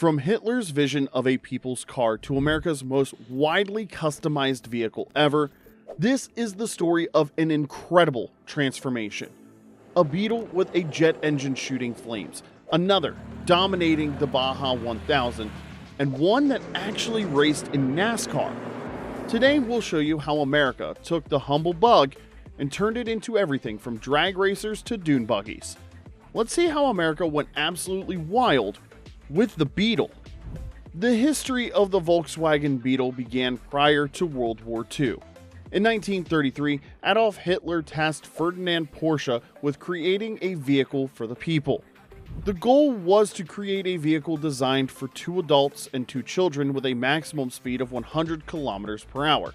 From Hitler's vision of a people's car to America's most widely customized vehicle ever, this is the story of an incredible transformation. A Beetle with a jet engine shooting flames, another dominating the Baja 1000, and one that actually raced in NASCAR. Today we'll show you how America took the humble bug and turned it into everything from drag racers to dune buggies. Let's see how America went absolutely wild with the Beetle. The history of the Volkswagen Beetle began prior to World War II. In 1933, Adolf Hitler tasked Ferdinand Porsche with creating a vehicle for the people. The goal was to create a vehicle designed for 2 adults and 2 children with a maximum speed of 100 kilometers per hour.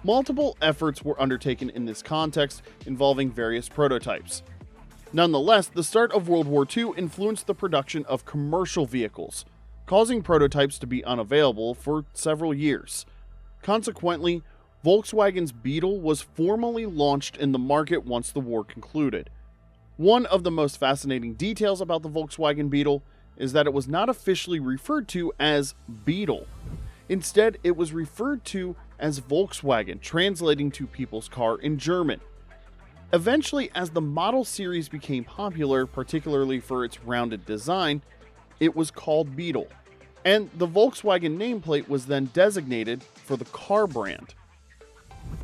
Multiple efforts were undertaken in this context, involving various prototypes. Nonetheless, the start of World War II influenced the production of commercial vehicles, causing prototypes to be unavailable for several years. Consequently, Volkswagen's Beetle was formally launched in the market once the war concluded. One of the most fascinating details about the Volkswagen Beetle is that it was not officially referred to as Beetle. Instead, it was referred to as Volkswagen, translating to people's car in German. Eventually, as the model series became popular, particularly for its rounded design, it was called Beetle, and the Volkswagen nameplate was then designated for the car brand.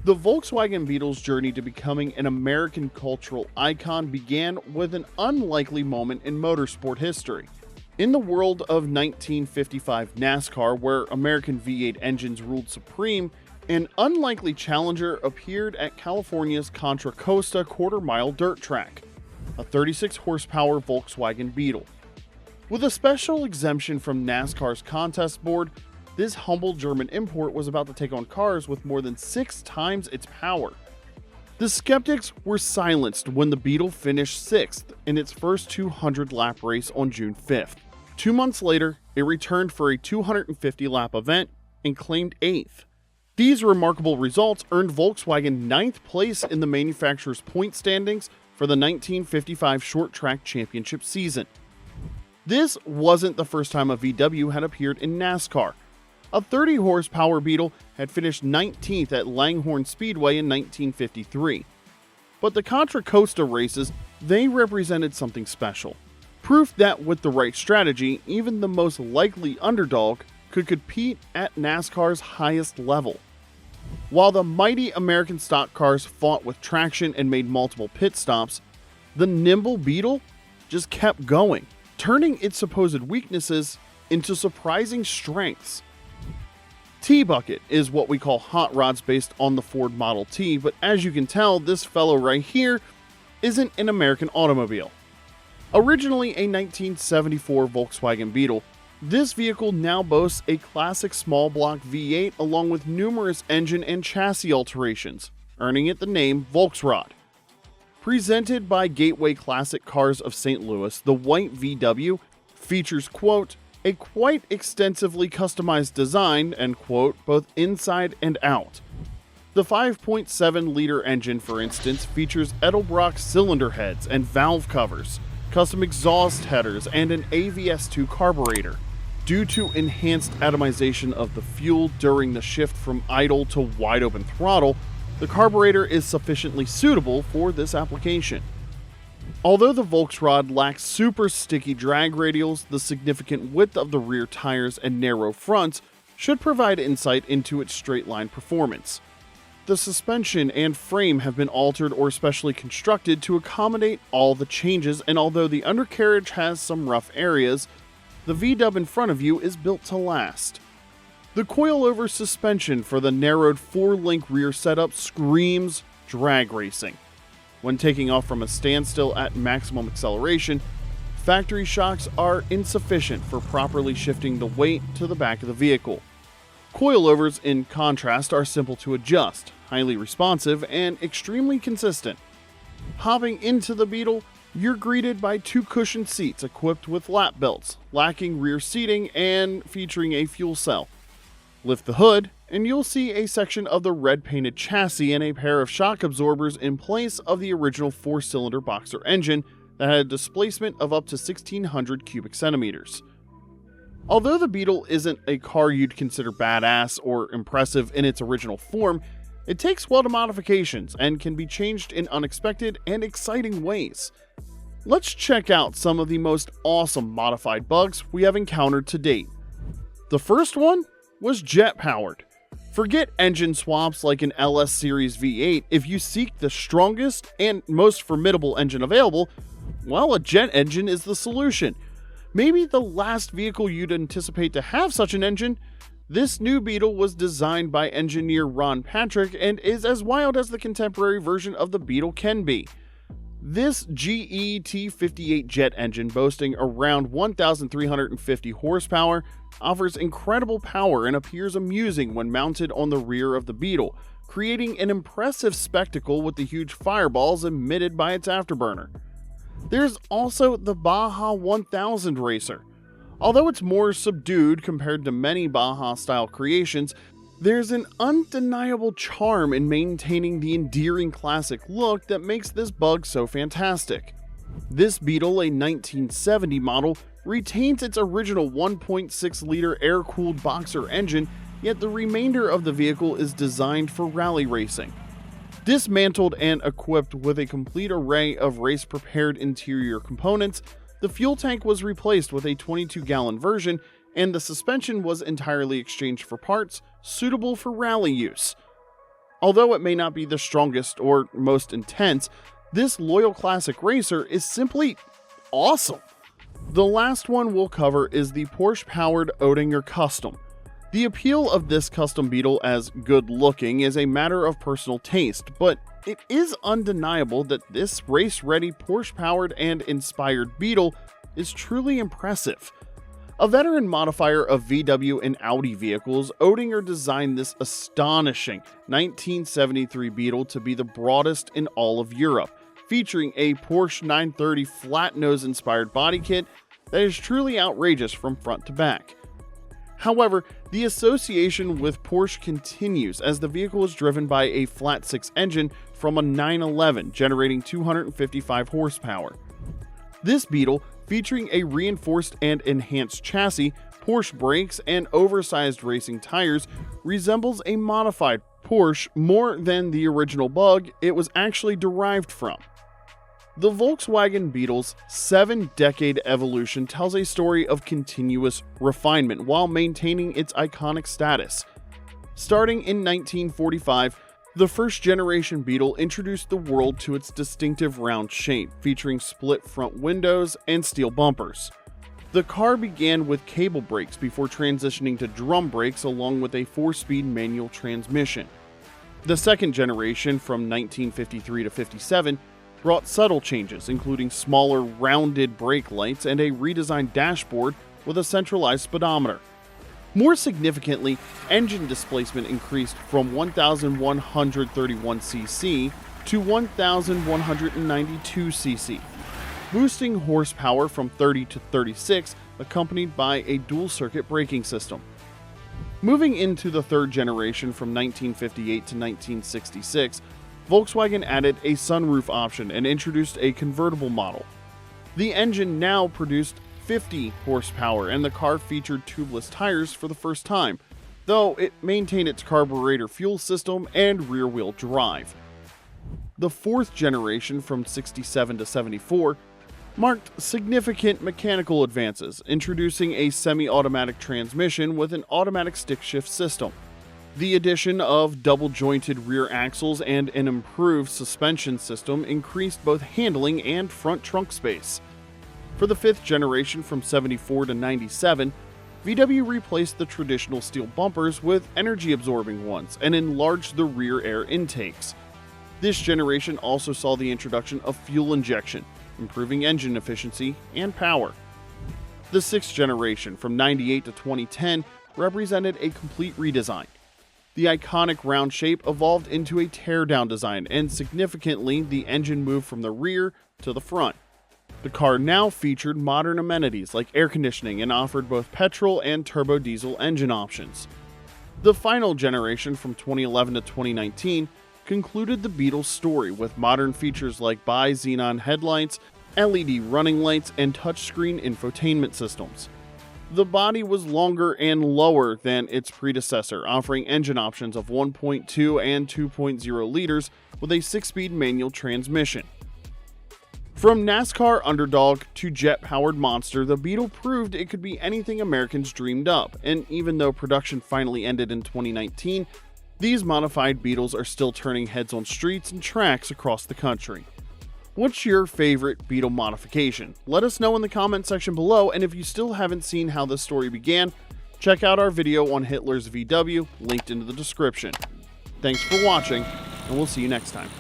The Volkswagen Beetle's journey to becoming an American cultural icon began with an unlikely moment in motorsport history. In the world of 1955 NASCAR, where American V8 engines ruled supreme, an unlikely challenger appeared at California's Contra Costa quarter-mile dirt track, a 36-horsepower Volkswagen Beetle. With a special exemption from NASCAR's contest board, this humble German import was about to take on cars with more than 6 times its power. The skeptics were silenced when the Beetle finished 6th in its first 200-lap race on June 5th. 2 months later, it returned for a 250-lap event and claimed 8th. These remarkable results earned Volkswagen 9th place in the manufacturer's point standings for the 1955 Short Track Championship season. This wasn't the first time a VW had appeared in NASCAR. A 30-horsepower Beetle had finished 19th at Langhorne Speedway in 1953. But the Contra Costa races, they represented something special. Proof that with the right strategy, even the most likely underdog could compete at NASCAR's highest level. While the mighty American stock cars fought with traction and made multiple pit stops, the nimble Beetle just kept going, turning its supposed weaknesses into surprising strengths. T-Bucket is what we call hot rods based on the Ford Model T, but as you can tell, this fellow right here isn't an American automobile. Originally a 1974 Volkswagen Beetle, this vehicle now boasts a classic small block V8 along with numerous engine and chassis alterations, earning it the name Volksrad. Presented by Gateway Classic Cars of St. Louis, the white VW features, quote, a quite extensively customized design, end quote, both inside and out. The 5.7-liter engine, for instance, features Edelbrock cylinder heads and valve covers, custom exhaust headers, and an AVS2 carburetor. Due to enhanced atomization of the fuel during the shift from idle to wide open throttle, the carburetor is sufficiently suitable for this application. Although the Volksrad lacks super sticky drag radials, the significant width of the rear tires and narrow fronts should provide insight into its straight-line performance. The suspension and frame have been altered or specially constructed to accommodate all the changes, and although the undercarriage has some rough areas, the V-dub in front of you is built to last. The coilover suspension for the narrowed 4-link rear setup screams drag racing. When taking off from a standstill at maximum acceleration, factory shocks are insufficient for properly shifting the weight to the back of the vehicle. Coilovers, in contrast, are simple to adjust, highly responsive, and extremely consistent. Hopping into the Beetle, you're greeted by 2 cushioned seats equipped with lap belts, lacking rear seating and featuring a fuel cell. Lift the hood, and you'll see a section of the red-painted chassis and a pair of shock absorbers in place of the original 4-cylinder boxer engine that had a displacement of up to 1,600 cubic centimeters. Although the Beetle isn't a car you'd consider badass or impressive in its original form, it takes well to modifications and can be changed in unexpected and exciting ways. Let's check out some of the most awesome modified bugs we have encountered to date. The first one was jet-powered. Forget engine swaps like an LS Series V8. If you seek the strongest and most formidable engine available, well, a jet engine is the solution. Maybe the last vehicle you'd anticipate to have such an engine. This new Beetle was designed by engineer Ron Patrick and is as wild as the contemporary version of the Beetle can be. This GE T58 jet engine, boasting around 1,350 horsepower, offers incredible power and appears amusing when mounted on the rear of the Beetle, creating an impressive spectacle with the huge fireballs emitted by its afterburner. There's also the Baja 1000 racer. Although it's more subdued compared to many Baja-style creations, there's an undeniable charm in maintaining the endearing classic look that makes this bug so fantastic. This Beetle, a 1970 model, retains its original 1.6-liter air-cooled boxer engine, yet the remainder of the vehicle is designed for rally racing. Dismantled and equipped with a complete array of race-prepared interior components, the fuel tank was replaced with a 22-gallon version, and the suspension was entirely exchanged for parts suitable for rally use. Although it may not be the strongest or most intense, this loyal classic racer is simply awesome. The last one we'll cover is the Porsche-powered Oettinger Custom. The appeal of this custom Beetle as good-looking is a matter of personal taste, but it is undeniable that this race-ready Porsche-powered and inspired Beetle is truly impressive. A veteran modifier of VW and Audi vehicles, Oettinger designed this astonishing 1973 Beetle to be the broadest in all of Europe, featuring a Porsche 930 flat-nose inspired body kit that is truly outrageous from front to back. However, the association with Porsche continues as the vehicle is driven by a flat-six engine from a 911 generating 255 horsepower. This Beetle, featuring a reinforced and enhanced chassis, Porsche brakes, and oversized racing tires, resembles a modified Porsche more than the original bug it was actually derived from. The Volkswagen Beetle's 7-decade evolution tells a story of continuous refinement while maintaining its iconic status. Starting in 1945, the first-generation Beetle introduced the world to its distinctive round shape, featuring split front windows and steel bumpers. The car began with cable brakes before transitioning to drum brakes along with a 4-speed manual transmission. The second generation, from 1953 to 57, brought subtle changes, including smaller, rounded brake lights and a redesigned dashboard with a centralized speedometer. More significantly, engine displacement increased from 1,131cc to 1,192cc, boosting horsepower from 30 to 36, accompanied by a dual-circuit braking system. Moving into the third generation from 1958 to 1966, Volkswagen added a sunroof option and introduced a convertible model. The engine now produced 50 horsepower and the car featured tubeless tires for the first time, though it maintained its carburetor fuel system and rear-wheel drive. The fourth generation from 67 to 74 marked significant mechanical advances, introducing a semi-automatic transmission with an automatic stick-shift system. The addition of double-jointed rear axles and an improved suspension system increased both handling and front trunk space. For the fifth generation from 74 to 97, VW replaced the traditional steel bumpers with energy-absorbing ones and enlarged the rear air intakes. This generation also saw the introduction of fuel injection, improving engine efficiency and power. The sixth generation from 98 to 2010 represented a complete redesign. The iconic round shape evolved into a teardown design, and significantly, the engine moved from the rear to the front. The car now featured modern amenities like air conditioning and offered both petrol and turbo diesel engine options. The final generation from 2011 to 2019 concluded the Beetle's story with modern features like bi-xenon headlights, LED running lights, and touchscreen infotainment systems. The body was longer and lower than its predecessor, offering engine options of 1.2 and 2.0 liters with a 6-speed manual transmission. From NASCAR underdog to jet-powered monster, the Beetle proved it could be anything Americans dreamed up, and even though production finally ended in 2019, these modified Beetles are still turning heads on streets and tracks across the country. What's your favorite Beetle modification? Let us know in the comment section below, and if you still haven't seen how this story began, check out our video on Hitler's VW, linked into the description. Thanks for watching, and we'll see you next time.